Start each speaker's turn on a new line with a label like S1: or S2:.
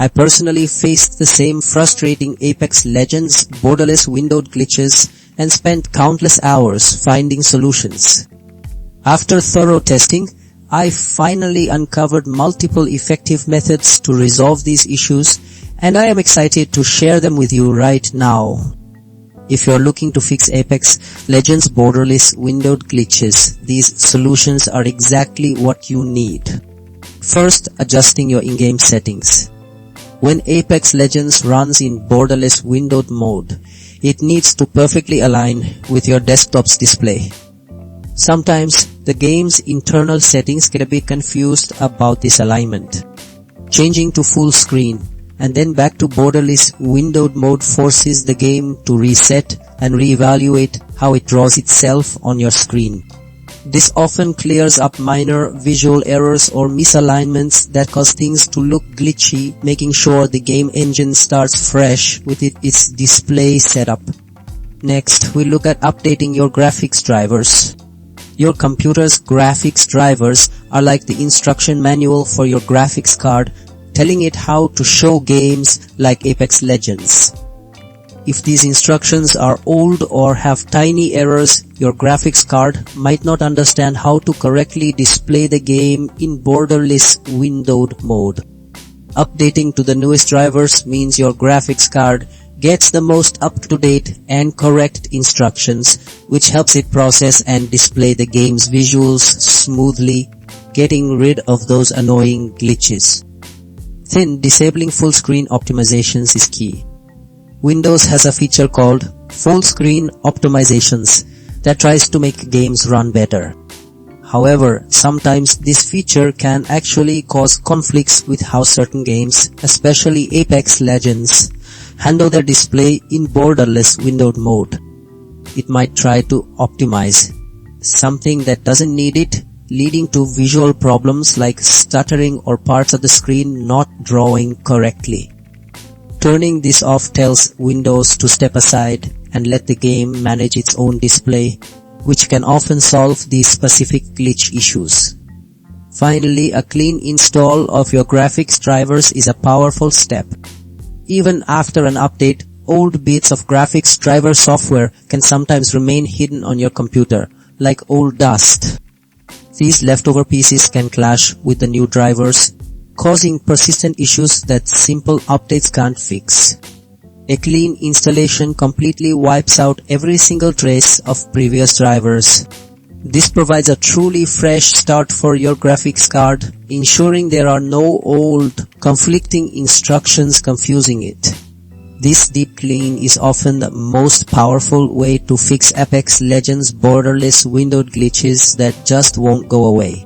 S1: I personally faced the same frustrating Apex Legends Borderless windowed glitches and spent countless hours finding solutions. After thorough testing, I finally uncovered multiple effective methods to resolve these issues, and I am excited to share them with you right now. If you're looking to fix Apex Legends Borderless windowed glitches, these solutions are exactly what you need. First, adjusting your in-game settings. When Apex Legends runs in Borderless windowed mode, it needs to perfectly align with your desktop's display. Sometimes, the game's internal settings get a bit confused about this alignment. Changing to full screen and then back to Borderless windowed mode forces the game to reset and reevaluate how it draws itself on your screen. This often clears up minor visual errors or misalignments that cause things to look glitchy, making sure the game engine starts fresh with its display setup. Next, we look at updating your graphics drivers. Your computer's graphics drivers are like the instruction manual for your graphics card, telling it how to show games like Apex Legends. If these instructions are old or have tiny errors, your graphics card might not understand how to correctly display the game in Borderless windowed mode. Updating to the newest drivers means your graphics card gets the most up-to-date and correct instructions, which helps it process and display the game's visuals smoothly, getting rid of those annoying glitches. Then, disabling full screen optimizations is key. Windows has a feature called Full Screen Optimizations that tries to make games run better. However, sometimes this feature can actually cause conflicts with how certain games, especially Apex Legends, handle their display in Borderless windowed mode. It might try to optimize something that doesn't need it, leading to visual problems like stuttering or parts of the screen not drawing correctly. Turning this off tells Windows to step aside and let the game manage its own display, which can often solve these specific glitch issues. Finally, a clean install of your graphics drivers is a powerful step. Even after an update, old bits of graphics driver software can sometimes remain hidden on your computer, like old dust. These leftover pieces can clash with the new drivers, causing persistent issues that simple updates can't fix. A clean installation completely wipes out every single trace of previous drivers. This provides a truly fresh start for your graphics card, ensuring there are no old, conflicting instructions confusing it. This deep clean is often the most powerful way to fix Apex Legends Borderless windowed glitches that just won't go away.